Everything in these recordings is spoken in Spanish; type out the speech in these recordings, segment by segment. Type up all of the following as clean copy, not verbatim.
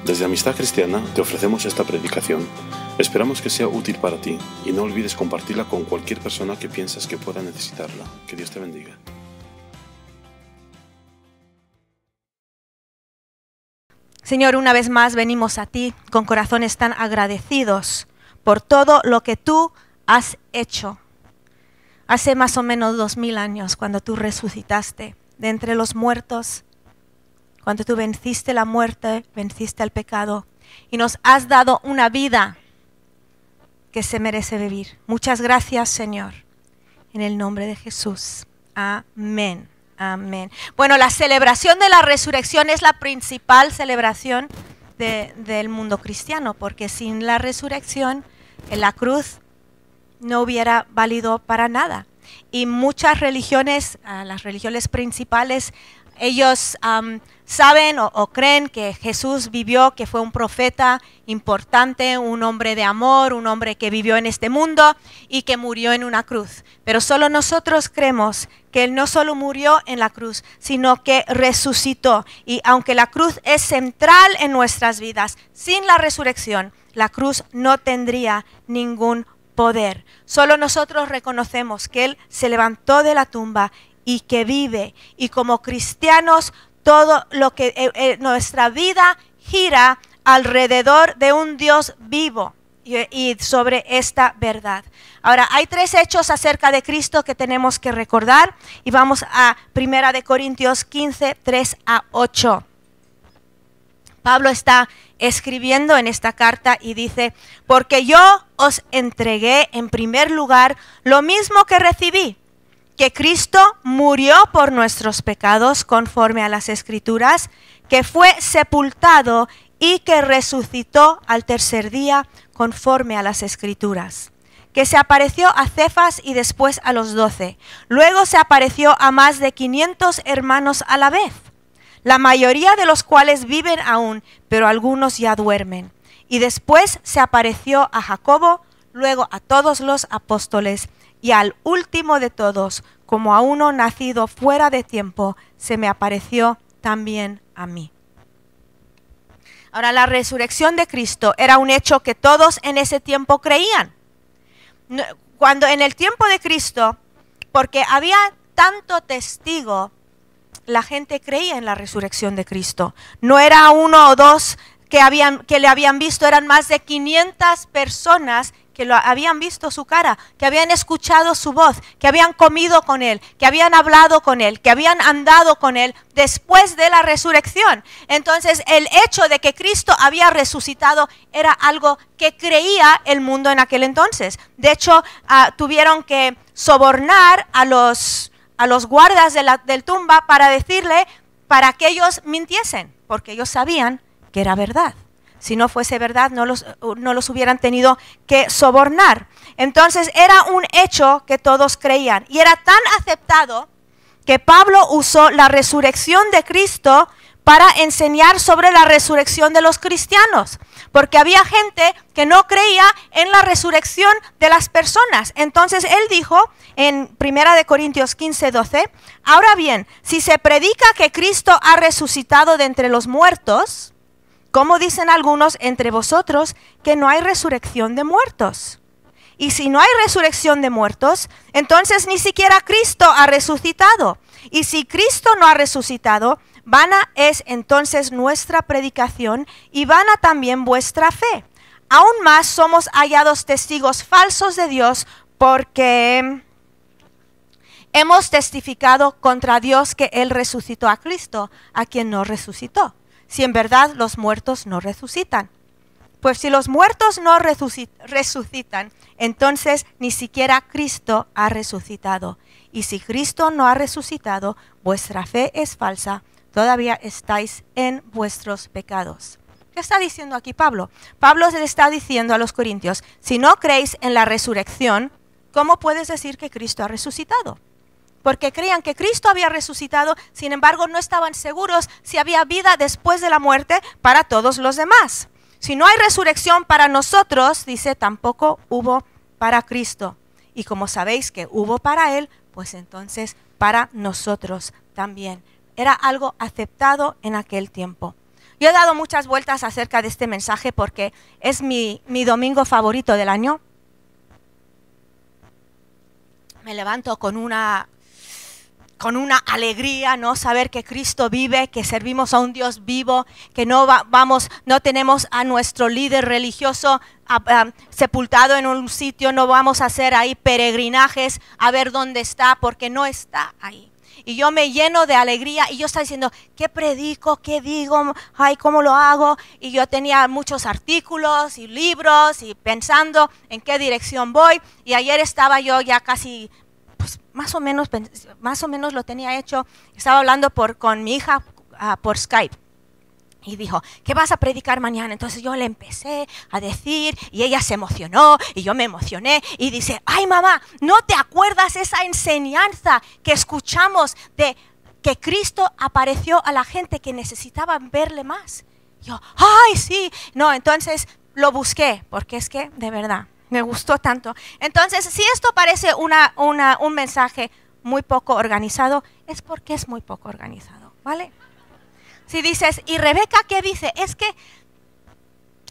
Desde Amistad Cristiana te ofrecemos esta predicación. Esperamos que sea útil para ti y no olvides compartirla con cualquier persona que piensas que pueda necesitarla. Que Dios te bendiga. Señor, una vez más venimos a ti con corazones tan agradecidos por todo lo que tú has hecho. Hace más o menos 2000 años, cuando tú resucitaste de entre los muertos, cuando tú venciste la muerte, venciste el pecado y nos has dado una vida que se merece vivir. Muchas gracias, Señor. En el nombre de Jesús. Amén. Amén. Bueno, la celebración de la resurrección es la principal celebración del mundo cristiano, porque sin la resurrección en la cruz no hubiera valido para nada. Y muchas religiones, las religiones principales, ellos saben o creen que Jesús vivió, que fue un profeta importante, un hombre de amor, un hombre que vivió en este mundo y que murió en una cruz. Pero solo nosotros creemos que Él no solo murió en la cruz, sino que resucitó. Y aunque la cruz es central en nuestras vidas, sin la resurrección, la cruz no tendría ningún poder. Solo nosotros reconocemos que Él se levantó de la tumba y que vive, y como cristianos todo lo que nuestra vida gira alrededor de un Dios vivo y sobre esta verdad. Ahora, hay 3 hechos acerca de Cristo que tenemos que recordar y vamos a 1 Corintios 15, 3 a 8. Pablo está escribiendo en esta carta y dice: porque yo os entregué en primer lugar lo mismo que recibí, que Cristo murió por nuestros pecados conforme a las Escrituras, que fue sepultado y que resucitó al tercer día conforme a las Escrituras, que se apareció a Cefas y después a los 12. Luego se apareció a más de 500 hermanos a la vez, la mayoría de los cuales viven aún, pero algunos ya duermen. Y después se apareció a Jacobo, luego a todos los apóstoles, y al último de todos, como a uno nacido fuera de tiempo, se me apareció también a mí. Ahora, la resurrección de Cristo era un hecho que todos en ese tiempo creían. Cuando en el tiempo de Cristo, porque había tanto testigo, la gente creía en la resurrección de Cristo. No era 1 o 2 que le habían visto, eran más de 500 personas que lo habían visto su cara, que habían escuchado su voz, que habían comido con Él, que habían hablado con Él, que habían andado con Él después de la resurrección. Entonces, el hecho de que Cristo había resucitado era algo que creía el mundo en aquel entonces. De hecho, tuvieron que sobornar a los guardas del tumba para que ellos mintiesen, porque ellos sabían que era verdad. Si no fuese verdad, no los hubieran tenido que sobornar. Entonces era un hecho que todos creían. Y era tan aceptado que Pablo usó la resurrección de Cristo para enseñar sobre la resurrección de los cristianos. Porque había gente que no creía en la resurrección de las personas. Entonces él dijo en 1 Corintios 15, 12, ahora bien, si se predica que Cristo ha resucitado de entre los muertos, ¿cómo dicen algunos entre vosotros que no hay resurrección de muertos? Y si no hay resurrección de muertos, entonces ni siquiera Cristo ha resucitado. Y si Cristo no ha resucitado, vana es entonces nuestra predicación y vana también vuestra fe. Aún más somos hallados testigos falsos de Dios porque hemos testificado contra Dios que Él resucitó a Cristo, a quien no resucitó. Si en verdad los muertos no resucitan. Pues si los muertos no resucitan, entonces ni siquiera Cristo ha resucitado. Y si Cristo no ha resucitado, vuestra fe es falsa, todavía estáis en vuestros pecados. ¿Qué está diciendo aquí Pablo? Pablo le está diciendo a los corintios, si no creéis en la resurrección, ¿cómo puedes decir que Cristo ha resucitado? Porque creían que Cristo había resucitado, sin embargo no estaban seguros si había vida después de la muerte para todos los demás. Si no hay resurrección para nosotros, dice, tampoco hubo para Cristo. Y como sabéis que hubo para Él, pues entonces para nosotros también. Era algo aceptado en aquel tiempo. Yo he dado muchas vueltas acerca de este mensaje porque es mi domingo favorito del año. Me levanto con una alegría, ¿no? Saber que Cristo vive, que servimos a un Dios vivo, que no tenemos a nuestro líder religioso sepultado en un sitio, no vamos a hacer ahí peregrinajes a ver dónde está, porque no está ahí. Y yo me lleno de alegría y yo estaba diciendo, ¿qué predico? ¿Qué digo? Ay, ¿cómo lo hago? Y yo tenía muchos artículos y libros y pensando en qué dirección voy. Y ayer estaba yo ya casi, pues más o menos lo tenía hecho. Estaba hablando con mi hija por Skype. Y dijo, ¿qué vas a predicar mañana? Entonces yo le empecé a decir y ella se emocionó y yo me emocioné y dice, ay mamá, ¿no te acuerdas esa enseñanza que escuchamos de que Cristo apareció a la gente que necesitaba verle más? Yo, ay sí, no, entonces lo busqué porque es que de verdad me gustó tanto. Entonces si esto parece un mensaje muy poco organizado, es porque es muy poco organizado, ¿vale? Si dices, ¿y Rebeca qué dice? Es que,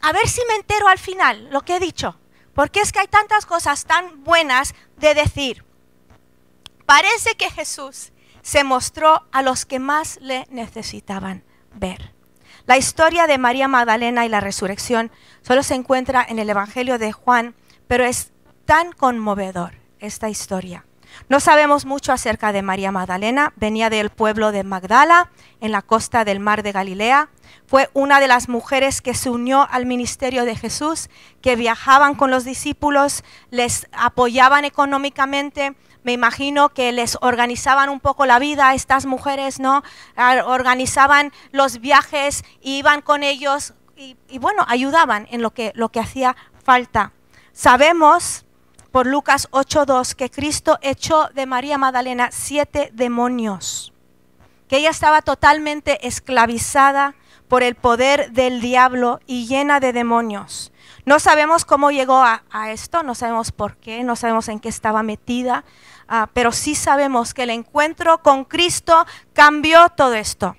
a ver si me entero al final lo que he dicho. Porque es que hay tantas cosas tan buenas de decir. Parece que Jesús se mostró a los que más le necesitaban ver. La historia de María Magdalena y la resurrección solo se encuentra en el Evangelio de Juan, pero es tan conmovedor esta historia. No sabemos mucho acerca de María Magdalena, venía del pueblo de Magdala, en la costa del mar de Galilea. Fue una de las mujeres que se unió al ministerio de Jesús, que viajaban con los discípulos, les apoyaban económicamente. Me imagino que les organizaban un poco la vida a estas mujeres, ¿no? Organizaban los viajes, iban con ellos y bueno, ayudaban en lo que hacía falta. Sabemos por Lucas 8:2 que Cristo echó de María Magdalena 7 demonios, que ella estaba totalmente esclavizada por el poder del diablo y llena de demonios. No sabemos cómo llegó a esto, no sabemos por qué, no sabemos en qué estaba metida, pero sí sabemos que el encuentro con Cristo cambió todo esto.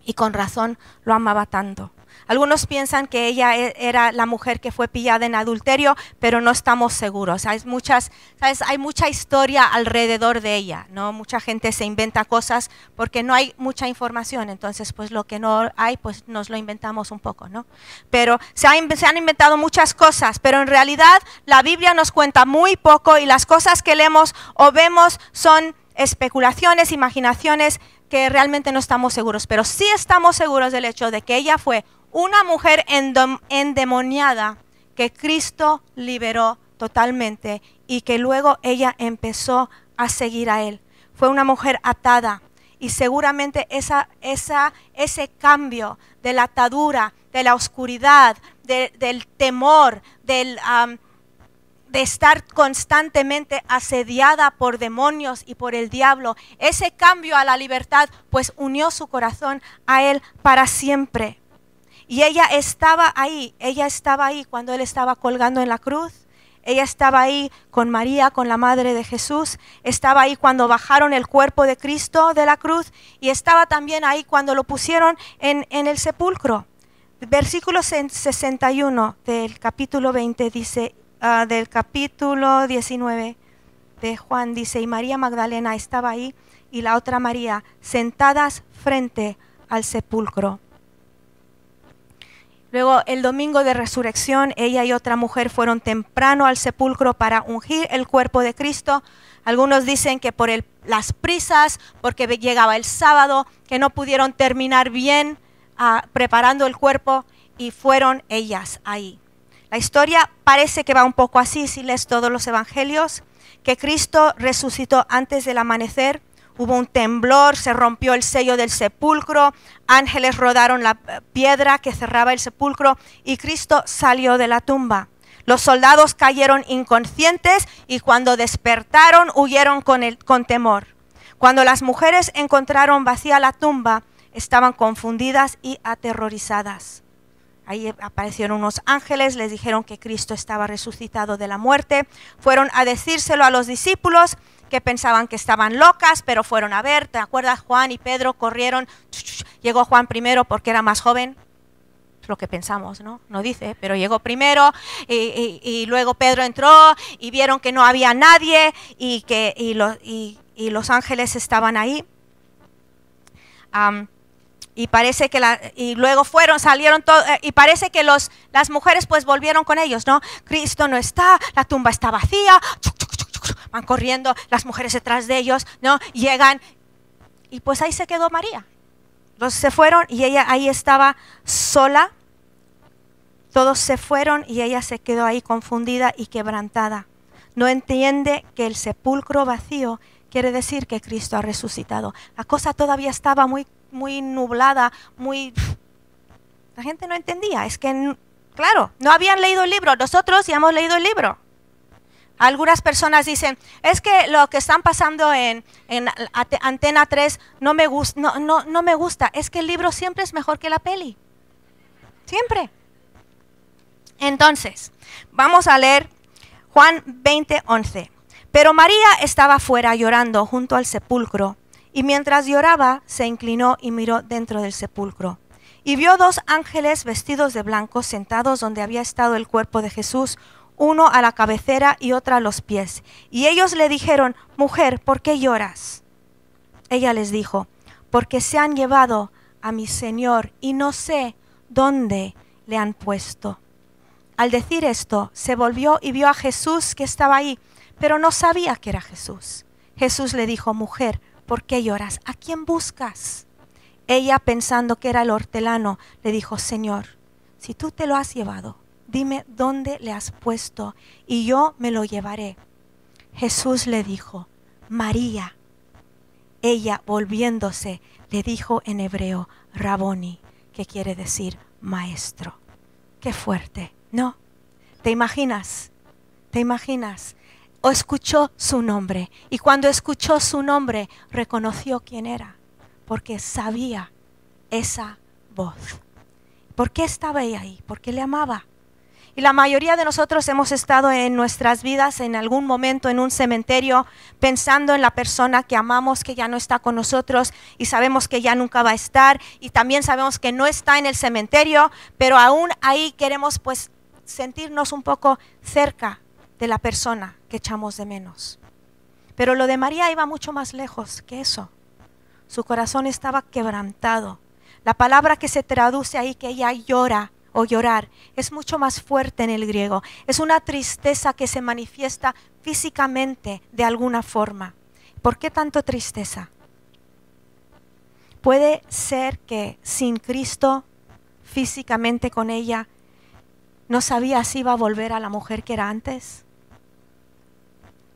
Y con razón lo amaba tanto. Algunos piensan que ella era la mujer que fue pillada en adulterio, pero no estamos seguros. Hay mucha historia alrededor de ella, ¿no? Mucha gente se inventa cosas porque no hay mucha información. Entonces, pues lo que no hay, pues nos lo inventamos un poco, ¿no? Pero se han inventado muchas cosas, pero en realidad la Biblia nos cuenta muy poco y las cosas que leemos o vemos son especulaciones, imaginaciones que realmente no estamos seguros. Pero sí estamos seguros del hecho de que ella fue una mujer endemoniada que Cristo liberó totalmente y que luego ella empezó a seguir a Él. Fue una mujer atada y seguramente ese cambio de la atadura, de la oscuridad, del temor, de estar constantemente asediada por demonios y por el diablo, ese cambio a la libertad, pues unió su corazón a Él para siempre. Y ella estaba ahí cuando Él estaba colgando en la cruz, ella estaba ahí con María, con la madre de Jesús, estaba ahí cuando bajaron el cuerpo de Cristo de la cruz y estaba también ahí cuando lo pusieron en el sepulcro. Versículo 61 del capítulo 20 dice, del capítulo 19 de Juan dice, y María Magdalena estaba ahí y la otra María sentadas frente al sepulcro. Luego el domingo de resurrección, ella y otra mujer fueron temprano al sepulcro para ungir el cuerpo de Cristo. Algunos dicen que por las prisas, porque llegaba el sábado, que no pudieron terminar bien preparando el cuerpo y fueron ellas ahí. La historia parece que va un poco así, si lees todos los evangelios, que Cristo resucitó antes del amanecer. Hubo un temblor, se rompió el sello del sepulcro, ángeles rodaron la piedra que cerraba el sepulcro y Cristo salió de la tumba. Los soldados cayeron inconscientes y cuando despertaron huyeron con temor. Cuando las mujeres encontraron vacía la tumba, estaban confundidas y aterrorizadas. Ahí aparecieron unos ángeles, les dijeron que Cristo estaba resucitado de la muerte, fueron a decírselo a los discípulos que pensaban que estaban locas, pero fueron a ver. ¿Te acuerdas? Juan y Pedro corrieron. Llegó Juan primero porque era más joven. Es lo que pensamos, ¿no? No dice, pero llegó primero y luego Pedro entró y vieron que no había nadie y los ángeles estaban ahí. Y parece que y luego salieron todos, y parece que las mujeres pues volvieron con ellos, ¿no? Cristo no está, la tumba está vacía, van corriendo las mujeres detrás de ellos, ¿no? Llegan y pues ahí se quedó María. Los se fueron y ella ahí estaba sola. Todos se fueron y ella se quedó ahí confundida y quebrantada. No entiende que el sepulcro vacío quiere decir que Cristo ha resucitado. La cosa todavía estaba muy nublada, la gente no entendía. Es que, claro, no habían leído el libro. Nosotros ya hemos leído el libro. Algunas personas dicen, es que lo que están pasando en Antena 3 no me gusta. Es que el libro siempre es mejor que la peli. Siempre. Entonces, vamos a leer Juan 20:11. Pero María estaba fuera llorando junto al sepulcro. Y mientras lloraba, se inclinó y miró dentro del sepulcro. Y vio 2 ángeles vestidos de blanco sentados donde había estado el cuerpo de Jesús, uno a la cabecera y otro a los pies. Y ellos le dijeron, mujer, ¿por qué lloras? Ella les dijo, porque se han llevado a mi Señor y no sé dónde le han puesto. Al decir esto, se volvió y vio a Jesús que estaba ahí, pero no sabía que era Jesús. Jesús le dijo, mujer, ¿por qué lloras? ¿A quién buscas? Ella, pensando que era el hortelano, le dijo, Señor, si tú te lo has llevado, dime dónde le has puesto y yo me lo llevaré. Jesús le dijo, María. Ella, volviéndose, le dijo en hebreo, Raboni, que quiere decir maestro. Qué fuerte, ¿no? ¿Te imaginas? ¿Te imaginas? O escuchó su nombre y cuando escuchó su nombre reconoció quién era porque sabía esa voz. ¿Por qué estaba ella ahí? Porque le amaba. Y la mayoría de nosotros hemos estado en nuestras vidas en algún momento en un cementerio pensando en la persona que amamos que ya no está con nosotros y sabemos que ya nunca va a estar y también sabemos que no está en el cementerio, pero aún ahí queremos pues sentirnos un poco cerca de la persona que echamos de menos. Pero lo de María iba mucho más lejos que eso. Su corazón estaba quebrantado. La palabra que se traduce ahí que ella llora o llorar es mucho más fuerte en el griego. Es una tristeza que se manifiesta físicamente de alguna forma. ¿Por qué tanto tristeza? Puede ser que sin Cristo, físicamente con ella, no sabía si iba a volver a la mujer que era antes.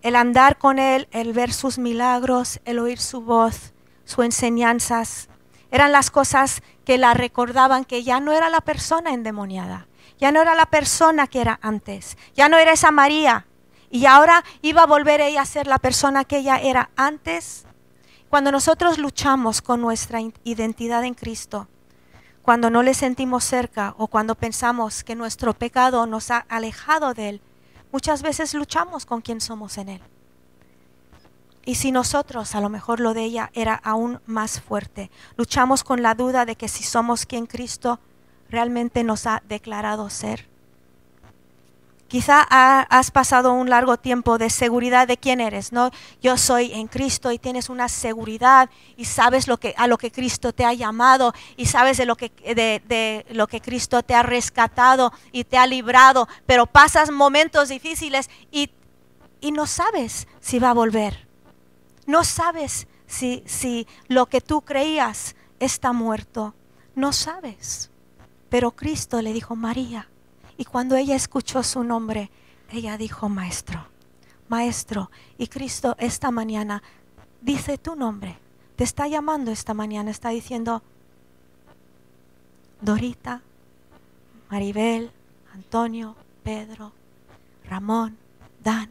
El andar con Él, el ver sus milagros, el oír su voz, sus enseñanzas, eran las cosas que la recordaban que ya no era la persona endemoniada, ya no era la persona que era antes, ya no era esa María, y ahora iba a volver ella a ser la persona que ella era antes. Cuando nosotros luchamos con nuestra identidad en Cristo, cuando no le sentimos cerca o cuando pensamos que nuestro pecado nos ha alejado de Él, muchas veces luchamos con quién somos en Él. Y si nosotros, a lo mejor lo de ella era aún más fuerte, luchamos con la duda de que si somos quien Cristo realmente nos ha declarado ser. Quizá has pasado un largo tiempo de seguridad de quién eres, ¿no? Yo soy en Cristo y tienes una seguridad y sabes a lo que Cristo te ha llamado y sabes de lo que Cristo te ha rescatado y te ha librado, pero pasas momentos difíciles y no sabes si va a volver. No sabes si lo que tú creías está muerto. No sabes. Pero Cristo le dijo, María. Y cuando ella escuchó su nombre, ella dijo, Maestro, Maestro. Y Cristo esta mañana dice tu nombre. Te está llamando esta mañana. Está diciendo, Dorita, Maribel, Antonio, Pedro, Ramón, Dan.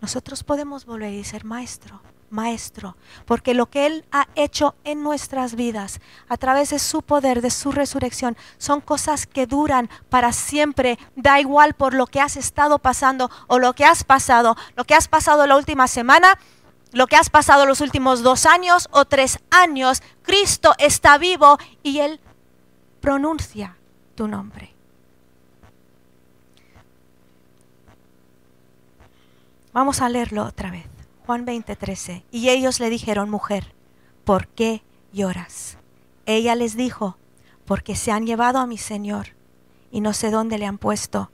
Nosotros podemos volver y decir, Maestro. Maestro, porque lo que Él ha hecho en nuestras vidas a través de su poder, de su resurrección, son cosas que duran para siempre. Da igual por lo que has estado pasando o lo que has pasado la última semana, lo que has pasado los últimos 2 años o 3 años, Cristo está vivo y Él pronuncia tu nombre. Vamos a leerlo otra vez. Juan 20:13. Y ellos le dijeron: mujer, ¿por qué lloras? Ella les dijo: porque se han llevado a mi Señor y no sé dónde le han puesto.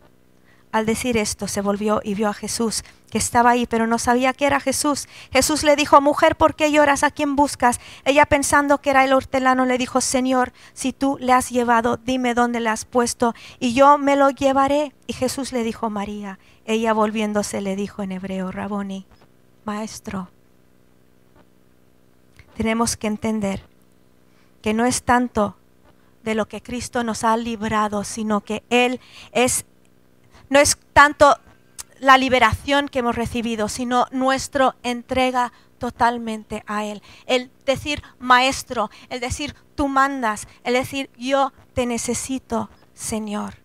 Al decir esto, se volvió y vio a Jesús, que estaba ahí, pero no sabía que era Jesús. Jesús le dijo: mujer, ¿por qué lloras? ¿A quién buscas? Ella, pensando que era el hortelano, le dijo: Señor, si tú le has llevado, dime dónde le has puesto, y yo me lo llevaré. Y Jesús le dijo: María. Ella, volviéndose, le dijo en hebreo: Raboni, maestro. Tenemos que entender que no es tanto de lo que Cristo nos ha librado, sino que no es tanto la liberación que hemos recibido, sino nuestra entrega totalmente a Él. El decir maestro, el decir tú mandas, el decir yo te necesito, Señor.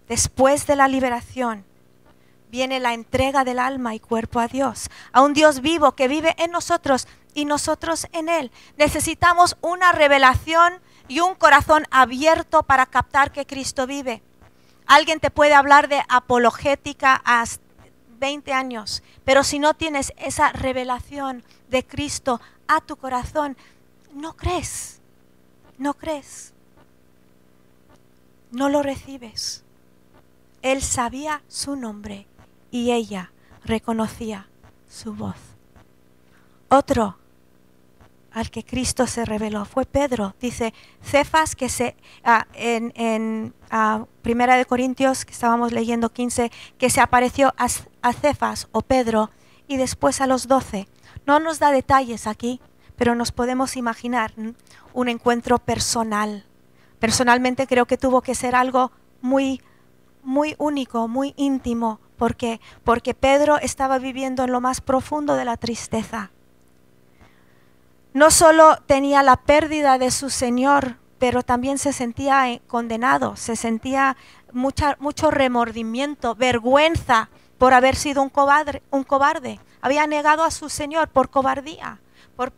Después de la liberación viene la entrega del alma y cuerpo a Dios, a un Dios vivo que vive en nosotros y nosotros en Él. Necesitamos una revelación y un corazón abierto para captar que Cristo vive. Alguien te puede hablar de apologética a 20 años, pero si no tienes esa revelación de Cristo a tu corazón, no crees, no lo recibes. Él sabía su nombre y ella reconocía su voz. Otro al que Cristo se reveló fue Pedro. Dice Cefas, que en Primera de Corintios, que estábamos leyendo 15, que se apareció a Cefas o Pedro y después a los 12. No nos da detalles aquí, pero nos podemos imaginar un encuentro personal. Personalmente creo que tuvo que ser algo muy, muy único, muy íntimo. ¿Por qué? Porque Pedro estaba viviendo en lo más profundo de la tristeza. No solo tenía la pérdida de su Señor, pero también se sentía condenado, se sentía mucho remordimiento, vergüenza por haber sido un cobarde. Había negado a su Señor por cobardía,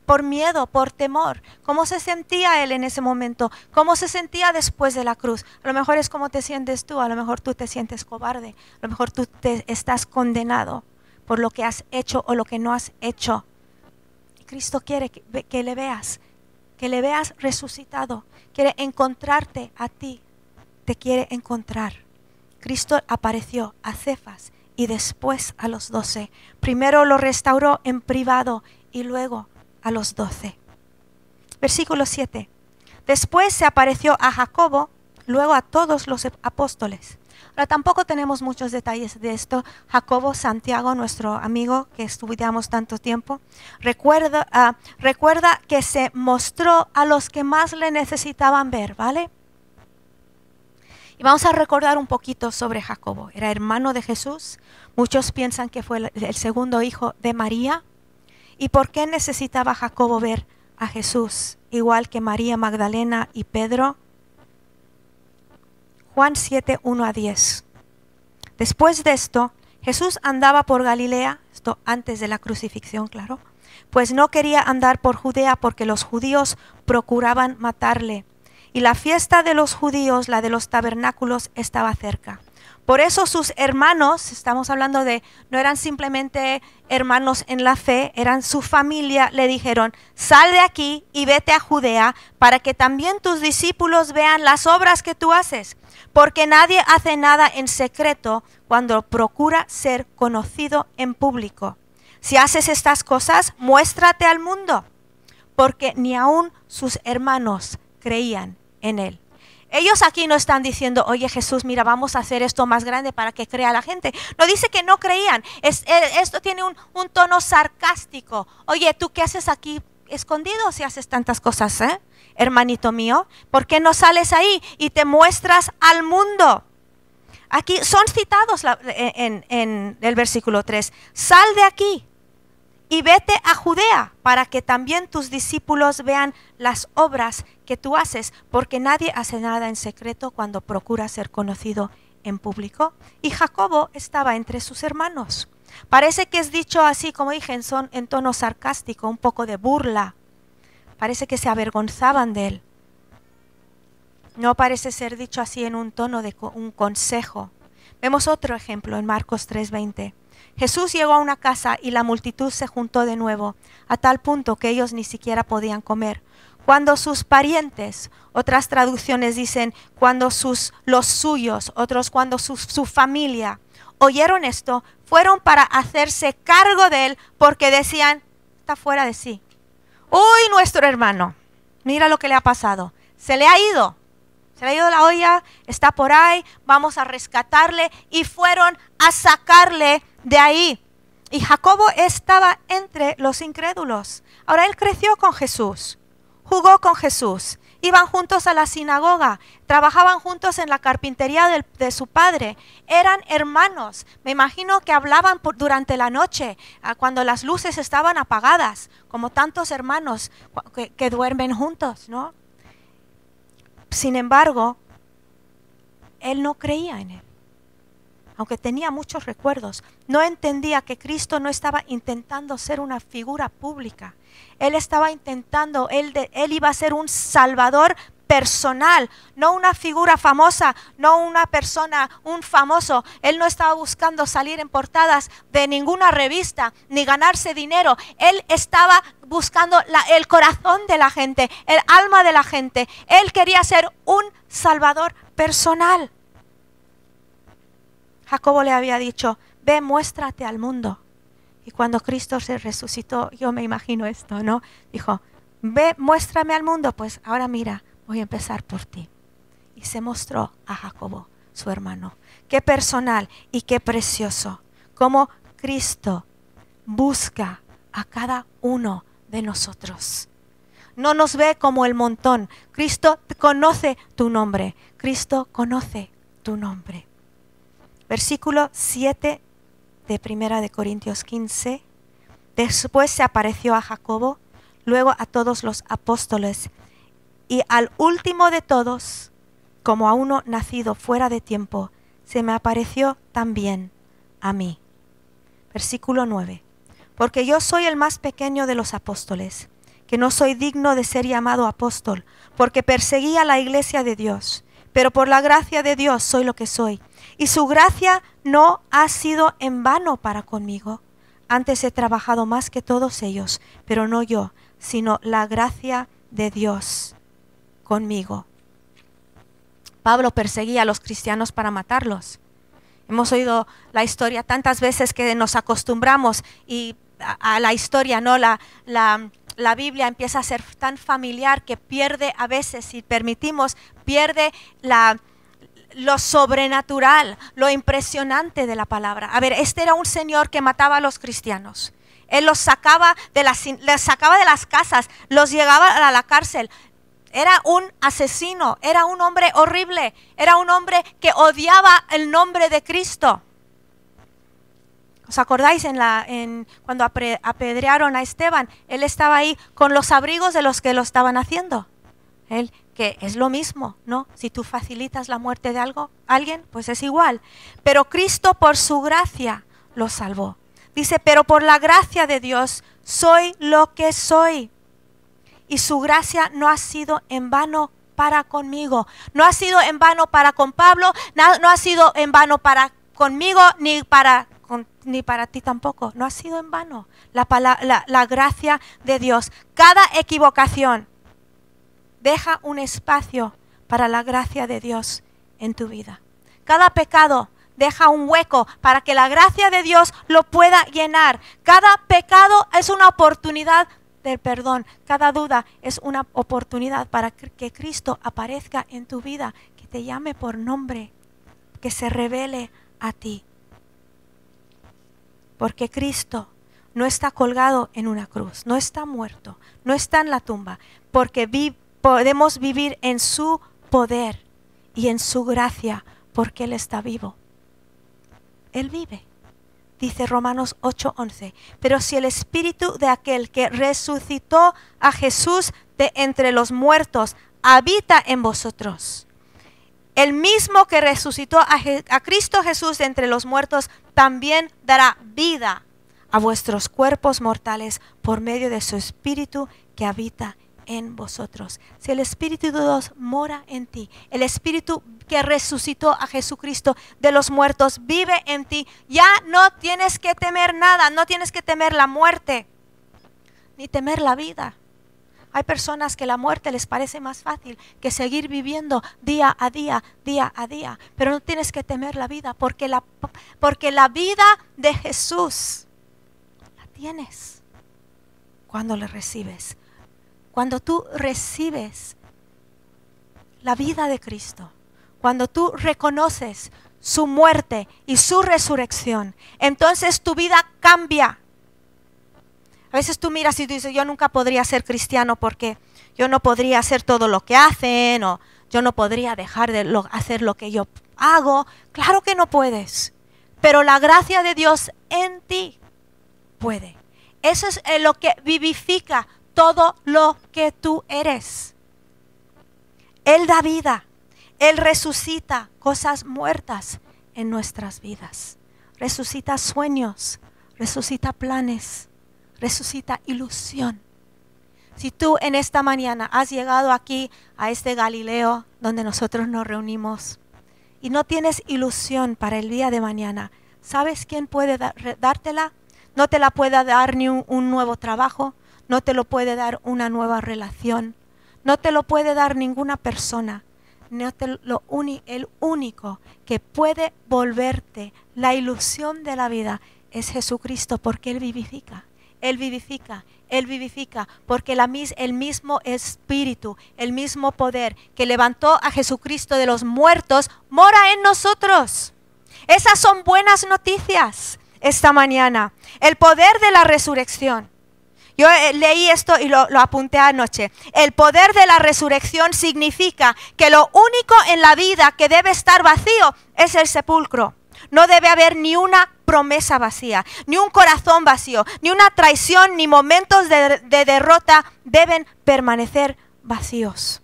por miedo, por temor. ¿Cómo se sentía él en ese momento? ¿Cómo se sentía después de la cruz? A lo mejor es como te sientes tú, a lo mejor tú te sientes cobarde, a lo mejor tú te estás condenado por lo que has hecho o lo que no has hecho. Cristo quiere que le veas resucitado, quiere encontrarte a ti, te quiere encontrar. Cristo apareció a Cefas y después a los 12. Primero lo restauró en privado y luego a los 12. Versículo 7. Después se apareció a Jacobo, luego a todos los apóstoles. Ahora tampoco tenemos muchos detalles de esto. Jacobo, Santiago, nuestro amigo que estudiamos tanto tiempo, recuerda que se mostró a los que más le necesitaban ver, ¿vale? Y vamos a recordar un poquito sobre Jacobo. Era hermano de Jesús. Muchos piensan que fue el segundo hijo de María. ¿Y por qué necesitaba Jacobo ver a Jesús? Igual que María Magdalena y Pedro. Juan 7, 1-10. Después de esto, Jesús andaba por Galilea, esto antes de la crucifixión, claro, pues no quería andar por Judea porque los judíos procuraban matarle. Y la fiesta de los judíos, la de los tabernáculos, estaba cerca. Por eso sus hermanos, estamos hablando de, no eran simplemente hermanos en la fe, eran su familia, le dijeron: sal de aquí y vete a Judea para que también tus discípulos vean las obras que tú haces. Porque nadie hace nada en secreto cuando procura ser conocido en público. Si haces estas cosas, muéstrate al mundo. Porque ni aun sus hermanos creían en él. Ellos aquí no están diciendo: oye Jesús, mira, vamos a hacer esto más grande para que crea la gente. No dice que no creían. Esto tiene un tono sarcástico. Oye, ¿tú qué haces aquí escondido si haces tantas cosas, hermanito mío? ¿Por qué no sales ahí y te muestras al mundo? Aquí son citados en el versículo 3. Sal de aquí y vete a Judea para que también tus discípulos vean las obras que tú haces, porque nadie hace nada en secreto cuando procura ser conocido en público y Jacobo estaba entre sus hermanos. Parece que es dicho así, como dije, en tono sarcástico, un poco de burla. Parece que se avergonzaban de él. No parece ser dicho así en un tono de un consejo. Vemos otro ejemplo en Marcos 3:20. Jesús llegó a una casa y la multitud se juntó de nuevo, a tal punto que ellos ni siquiera podían comer. Cuando sus parientes, otras traducciones dicen cuando los suyos, otros cuando su familia oyeron esto, fueron para hacerse cargo de él porque decían, está fuera de sí. ¡Uy, nuestro hermano! Mira lo que le ha pasado. Se le ha ido la olla, está por ahí, vamos a rescatarle. Y fueron a sacarle de ahí. Y Jacobo estaba entre los incrédulos. Ahora él creció con Jesús, jugó con Jesús, iban juntos a la sinagoga, trabajaban juntos en la carpintería de su padre, eran hermanos. Me imagino que hablaban durante la noche, cuando las luces estaban apagadas, como tantos hermanos que duermen juntos, ¿no? Sin embargo, él no creía en él. Aunque tenía muchos recuerdos, no entendía que Cristo no estaba intentando ser una figura pública. Él estaba intentando, él iba a ser un salvador personal, no una figura famosa, no una persona, un famoso. Él no estaba buscando salir en portadas de ninguna revista, ni ganarse dinero. Él estaba buscando el corazón de la gente, el alma de la gente. Él quería ser un salvador personal. Jacobo le había dicho, ve, muéstrate al mundo. Y cuando Cristo se resucitó, yo me imagino esto, ¿no? Dijo, ve, muéstrame al mundo, pues ahora mira, voy a empezar por ti. Y se mostró a Jacobo, su hermano. Qué personal y qué precioso. Cómo Cristo busca a cada uno de nosotros. No nos ve como el montón. Cristo conoce tu nombre. Cristo conoce tu nombre. Versículo 7 de 1 Corintios 15. Después se apareció a Jacobo, luego a todos los apóstoles, y al último de todos, como a uno nacido fuera de tiempo, se me apareció también a mí. Versículo 9. Porque yo soy el más pequeño de los apóstoles, que no soy digno de ser llamado apóstol, porque perseguía la iglesia de Dios. Pero por la gracia de Dios soy lo que soy. Y su gracia no ha sido en vano para conmigo. Antes he trabajado más que todos ellos, pero no yo, sino la gracia de Dios conmigo. Pablo perseguía a los cristianos para matarlos. Hemos oído la historia tantas veces que nos acostumbramos a la historia, ¿no? La Biblia empieza a ser tan familiar que pierde a veces, si permitimos, pierde lo sobrenatural, lo impresionante de la palabra. A ver, este era un señor que mataba a los cristianos. Él los sacaba les sacaba de las casas, los llevaba a la cárcel. Era un asesino, era un hombre horrible, era un hombre que odiaba el nombre de Cristo. ¿Os acordáis cuando apedrearon a Esteban? Él estaba ahí con los abrigos de los que lo estaban haciendo. Él, que es lo mismo, ¿no? Si tú facilitas la muerte de alguien, pues es igual. Pero Cristo por su gracia lo salvó. Dice, pero por la gracia de Dios soy lo que soy. Y su gracia no ha sido en vano para conmigo. No ha sido en vano para con Pablo, no ha sido en vano para conmigo, ni para ti tampoco. No ha sido en vano la gracia de Dios. Cada equivocación deja un espacio para la gracia de Dios en tu vida. Cada pecado deja un hueco para que la gracia de Dios lo pueda llenar. Cada pecado es una oportunidad del perdón. Cada duda es una oportunidad para que Cristo aparezca en tu vida, que te llame por nombre, que se revele a ti. Porque Cristo no está colgado en una cruz, no está muerto, no está en la tumba, porque podemos vivir en su poder y en su gracia, porque Él está vivo. Él vive. Dice Romanos 8:11, pero si el espíritu de aquel que resucitó a Jesús de entre los muertos habita en vosotros, El mismo que resucitó a Cristo Jesús de entre los muertos, también dará vida a vuestros cuerpos mortales por medio de su Espíritu que habita en vosotros. Si el Espíritu de Dios mora en ti, el Espíritu que resucitó a Jesucristo de los muertos vive en ti, ya no tienes que temer nada, no tienes que temer la muerte, ni temer la vida. Hay personas que la muerte les parece más fácil que seguir viviendo día a día, día a día. Pero no tienes que temer la vida porque la vida de Jesús la tienes cuando le recibes. Cuando tú recibes la vida de Cristo, cuando tú reconoces su muerte y su resurrección, entonces tu vida cambia. A veces tú miras y tú dices, yo nunca podría ser cristiano porque yo no podría hacer todo lo que hacen, o yo no podría dejar de hacer lo que yo hago. Claro que no puedes, pero la gracia de Dios en ti puede. Eso es lo que vivifica todo lo que tú eres. Él da vida, Él resucita cosas muertas en nuestras vidas. Resucita sueños, resucita planes, resucita ilusión. Si tú en esta mañana has llegado aquí a este Galileo donde nosotros nos reunimos y no tienes ilusión para el día de mañana, ¿sabes quién puede dártela? No te la puede dar ni un nuevo trabajo, no te lo puede dar una nueva relación, no te lo puede dar ninguna persona. El único que puede volverte la ilusión de la vida es Jesucristo, porque Él vivifica. Él vivifica, Él vivifica, porque el mismo Espíritu, el mismo poder que levantó a Jesucristo de los muertos, mora en nosotros. Esas son buenas noticias esta mañana. El poder de la resurrección. Yo leí esto y lo apunté anoche. El poder de la resurrección significa que lo único en la vida que debe estar vacío es el sepulcro. No debe haber ni una promesa vacía, ni un corazón vacío, ni una traición, ni momentos de derrota deben permanecer vacíos.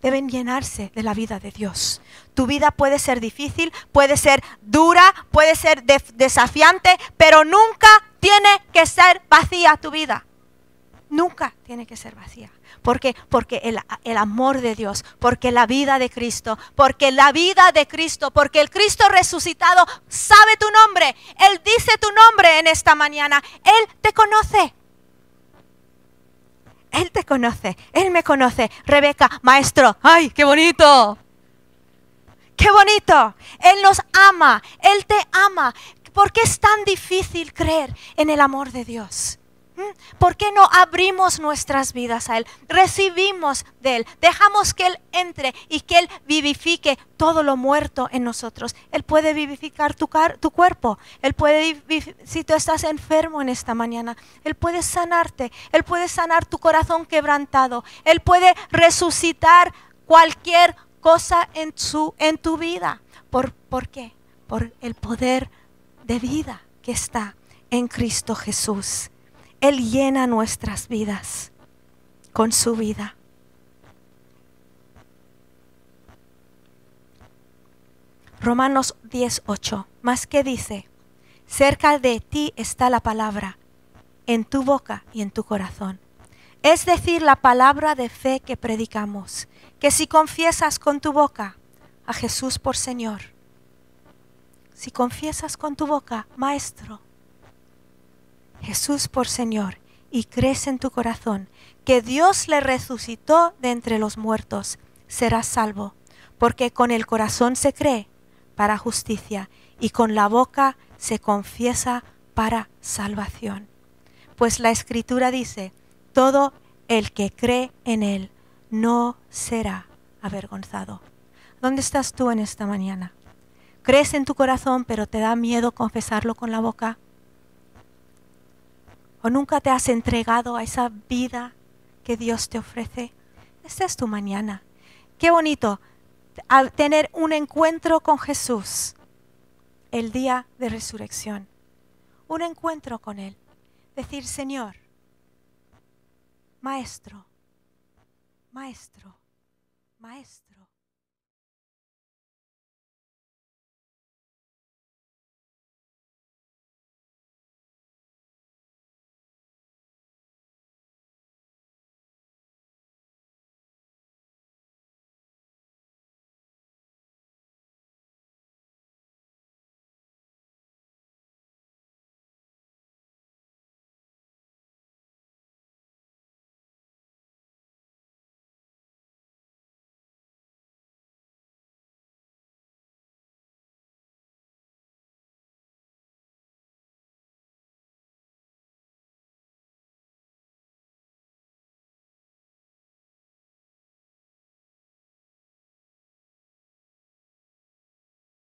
Deben llenarse de la vida de Dios. Tu vida puede ser difícil, puede ser dura, puede ser desafiante, pero nunca tiene que ser vacía tu vida. Nunca tiene que ser vacía. ¿Por qué? Porque el amor de Dios, porque la vida de Cristo, porque el Cristo resucitado sabe tu nombre. Él dice tu nombre en esta mañana. Él te conoce. Él te conoce. Él me conoce. Rebeca, maestro, ¡ay, qué bonito! ¡Qué bonito! Él nos ama. Él te ama. ¿Por qué es tan difícil creer en el amor de Dios? ¿Por qué no abrimos nuestras vidas a Él? Recibimos de Él, dejamos que Él entre y que Él vivifique todo lo muerto en nosotros. Él puede vivificar tu cuerpo, Él puede, si tú estás enfermo en esta mañana, Él puede sanarte, Él puede sanar tu corazón quebrantado, Él puede resucitar cualquier cosa en tu vida. ¿Por qué? Por el poder de vida que está en Cristo Jesús. Él llena nuestras vidas con su vida. Romanos 10:8. Más que dice, cerca de ti está la palabra, en tu boca y en tu corazón. Es decir, la palabra de fe que predicamos, que si confiesas con tu boca a Jesús por Señor, si confiesas con tu boca, Maestro, Jesús por Señor, y crees en tu corazón que Dios le resucitó de entre los muertos, serás salvo, porque con el corazón se cree para justicia y con la boca se confiesa para salvación. Pues la Escritura dice, todo el que cree en Él no será avergonzado. ¿Dónde estás tú en esta mañana? ¿Crees en tu corazón pero te da miedo confesarlo con la boca? ¿O nunca te has entregado a esa vida que Dios te ofrece? Esta es tu mañana. Qué bonito tener un encuentro con Jesús el día de resurrección. Un encuentro con Él. Decir, Señor, Maestro, Maestro, Maestro.